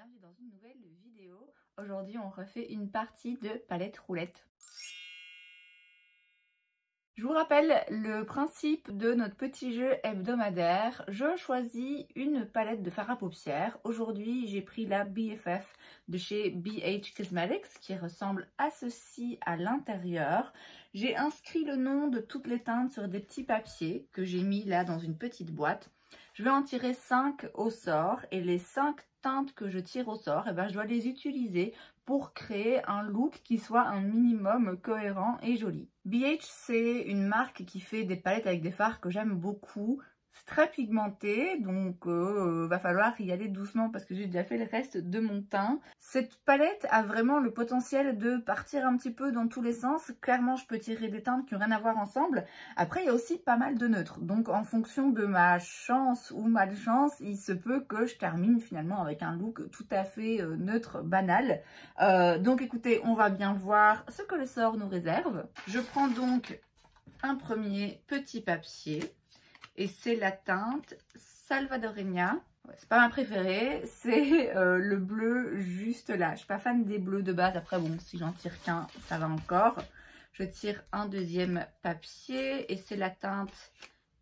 bienvenue dans une nouvelle vidéo. Aujourd'hui on refait une partie de palette roulette. Je vous rappelle le principe de notre petit jeu hebdomadaire. Je choisis une palette de fard à paupières. Aujourd'hui j'ai pris la BFF de chez BH Cosmetics qui ressemble à ceci à l'intérieur. J'ai inscrit le nom de toutes les teintes sur des petits papiers que j'ai mis là dans une petite boîte. Je vais en tirer 5 au sort et les 5 teintes que je tire au sort, je dois les utiliser pour créer un look qui soit un minimum cohérent et joli. BH, c'est une marque qui fait des palettes avec des fards que j'aime beaucoup. C'est très pigmenté, donc va falloir y aller doucement parce que j'ai déjà fait le reste de mon teint. Cette palette a vraiment le potentiel de partir un petit peu dans tous les sens. Clairement, je peux tirer des teintes qui n'ont rien à voir ensemble. Après, il y a aussi pas mal de neutres. Donc, en fonction de ma chance ou malchance, il se peut que je termine finalement avec un look tout à fait neutre, banal. Donc, écoutez, on va bien voir ce que le sort nous réserve. Je prends donc un premier petit papier. Et c'est la teinte Salvadoreña. Ouais, c'est pas ma préférée, c'est le bleu juste là. Je suis pas fan des bleus de base. Après bon, si j'en tire qu'un, ça va encore. Je tire un deuxième papier et c'est la teinte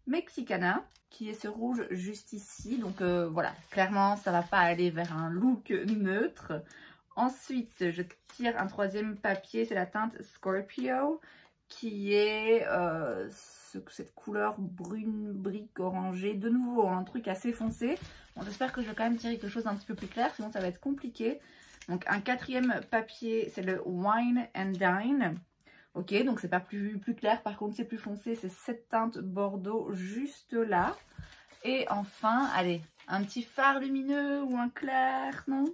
Mexicana qui est ce rouge juste ici. Donc voilà, clairement ça va pas aller vers un look neutre. Ensuite, je tire un troisième papier, c'est la teinte Scorpio qui est cette couleur brune brique orangée. De nouveau, un truc assez foncé. Bon, j'espère que je vais quand même tirer quelque chose d'un petit peu plus clair, sinon ça va être compliqué. Donc un quatrième papier, c'est le Wine and Dine. Ok, donc c'est pas plus clair, par contre c'est plus foncé, c'est cette teinte Bordeaux juste là. Et enfin, allez, un petit fard lumineux ou un clair, non?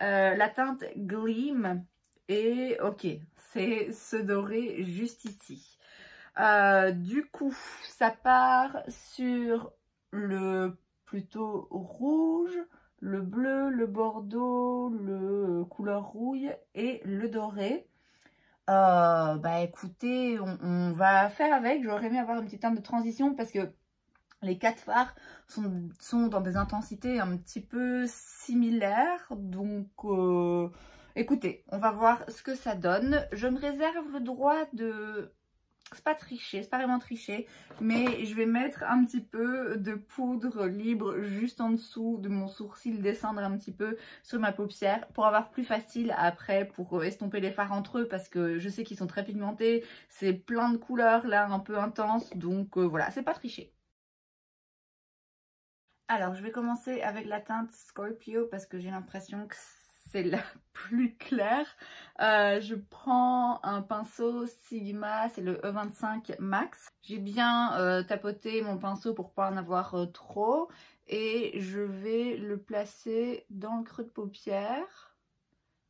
La teinte Gleam. Et ok, c'est ce doré juste ici. Du coup, ça part sur le plutôt rouge, le bleu, le bordeaux, le couleur rouille et le doré. Écoutez, on va faire avec. J'aurais aimé avoir une petite teinte de transition parce que les 4 fards sont dans des intensités un petit peu similaires. Donc, écoutez, on va voir ce que ça donne. Je me réserve le droit de... C'est pas tricher, c'est pas vraiment tricher, mais je vais mettre un petit peu de poudre libre juste en dessous de mon sourcil, descendre un petit peu sur ma paupière pour avoir plus facile après pour estomper les fards entre eux parce que je sais qu'ils sont très pigmentés, c'est plein de couleurs là un peu intenses, donc voilà, c'est pas tricher. Alors je vais commencer avec la teinte Scorpio parce que j'ai l'impression que c'est la plus claire. Je prends un pinceau Sigma, c'est le E25 Max. J'ai bien tapoté mon pinceau pour pas en avoir trop. Et je vais le placer dans le creux de paupière.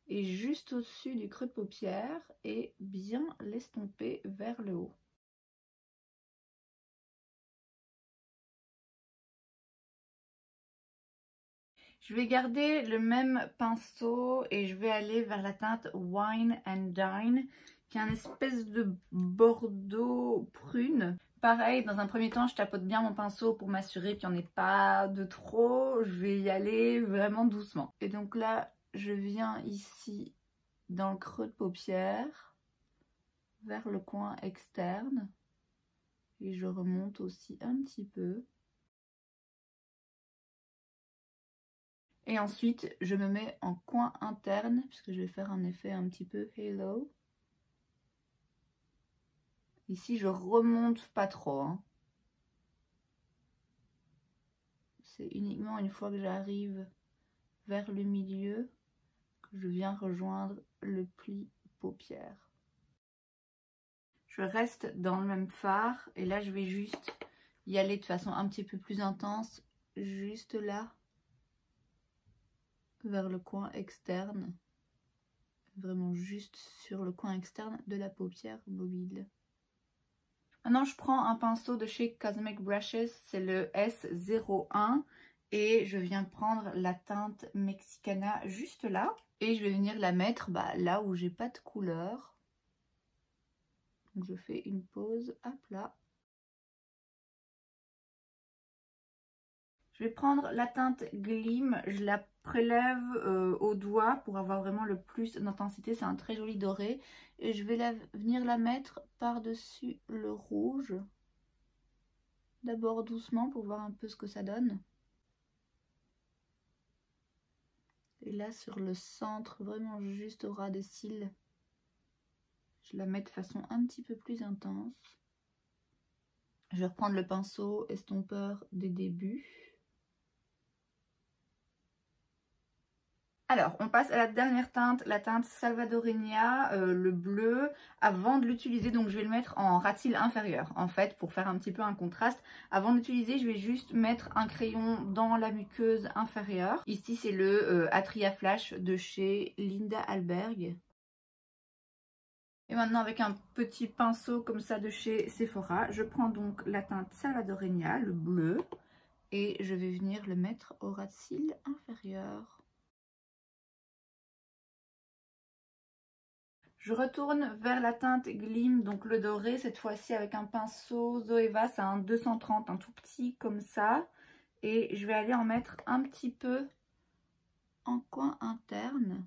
Et juste au-dessus du creux de paupière. Et bien l'estomper vers le haut. Je vais garder le même pinceau et je vais aller vers la teinte Wine and Dine, qui est un espèce de bordeaux prune. Pareil, dans un premier temps, je tapote bien mon pinceau pour m'assurer qu'il n'y en ait pas de trop. Je vais y aller vraiment doucement. Et donc là, je viens ici dans le creux de paupière, vers le coin externe. Et je remonte aussi un petit peu. Et ensuite, je me mets en coin interne, puisque je vais faire un effet un petit peu halo. Ici, je remonte pas trop. Hein. C'est uniquement une fois que j'arrive vers le milieu que je viens rejoindre le pli paupière. Je reste dans le même fard et là, je vais juste y aller de façon un petit peu plus intense, juste là. Vers le coin externe, vraiment juste sur le coin externe de la paupière mobile. Maintenant je prends un pinceau de chez Cosmic Brushes, c'est le S01 et je viens prendre la teinte Mexicana juste là et je vais venir la mettre là où j'ai pas de couleur. Donc je fais une pause à plat. Je vais prendre la teinte Gleam, je la prélève au doigt pour avoir vraiment le plus d'intensité. C'est un très joli doré. Et je vais venir la mettre par-dessus le rouge. D'abord doucement pour voir un peu ce que ça donne. Et là sur le centre, vraiment juste au ras des cils, je la mets de façon un petit peu plus intense. Je vais reprendre le pinceau estompeur des débuts. Alors, on passe à la dernière teinte, la teinte Salvadoreña, le bleu, avant de l'utiliser. Donc, je vais le mettre en ras de cils inférieur, en fait, pour faire un petit peu un contraste. Avant de l'utiliser, je vais juste mettre un crayon dans la muqueuse inférieure. Ici, c'est le Atria Flash de chez Linda Alberg. Et maintenant, avec un petit pinceau comme ça de chez Sephora, je prends donc la teinte Salvadoreña, le bleu, et je vais venir le mettre au ras de cils inférieur. Je retourne vers la teinte Gleam, donc le doré, cette fois-ci avec un pinceau Zoeva, c'est un 230, un tout petit comme ça. Et je vais aller en mettre un petit peu en coin interne.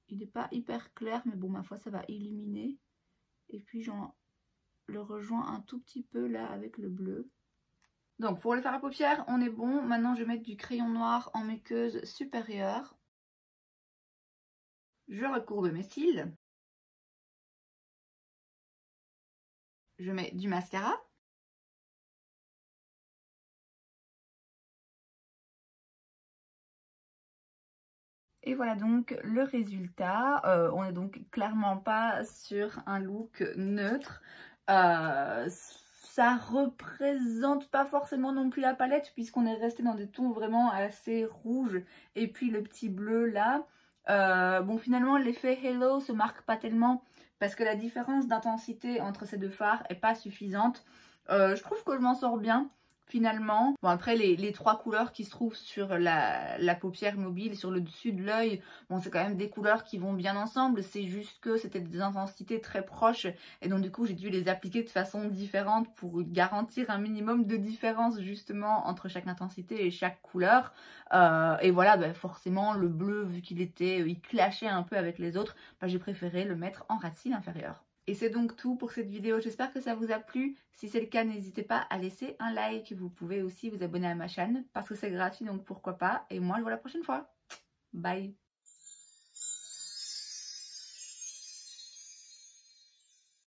Il n'est pas hyper clair, mais bon, ma foi, ça va illuminer. Et puis j'en le rejoins un tout petit peu là avec le bleu. Donc pour le fard à paupières, on est bon. Maintenant, je vais mettre du crayon noir en muqueuse supérieure. Je recourbe mes cils. Je mets du mascara. Et voilà donc le résultat. On n'est donc clairement pas sur un look neutre. Ça représente pas forcément non plus la palette puisqu'on est resté dans des tons vraiment assez rouges. Et puis le petit bleu là. Bon, finalement l'effet halo se marque pas tellement parce que la différence d'intensité entre ces deux fards est pas suffisante. Je trouve que je m'en sors bien. Finalement, bon après les trois couleurs qui se trouvent sur la paupière mobile, sur le dessus de l'œil, bon c'est quand même des couleurs qui vont bien ensemble, c'est juste que c'était des intensités très proches et donc du coup j'ai dû les appliquer de façon différente pour garantir un minimum de différence justement entre chaque intensité et chaque couleur. Et voilà, bah, forcément le bleu vu il clashait un peu avec les autres, bah, j'ai préféré le mettre en ras de cils inférieur. Et c'est donc tout pour cette vidéo, j'espère que ça vous a plu. Si c'est le cas, n'hésitez pas à laisser un like. Vous pouvez aussi vous abonner à ma chaîne parce que c'est gratuit, donc pourquoi pas. Et moi, je vous vois la prochaine fois. Bye!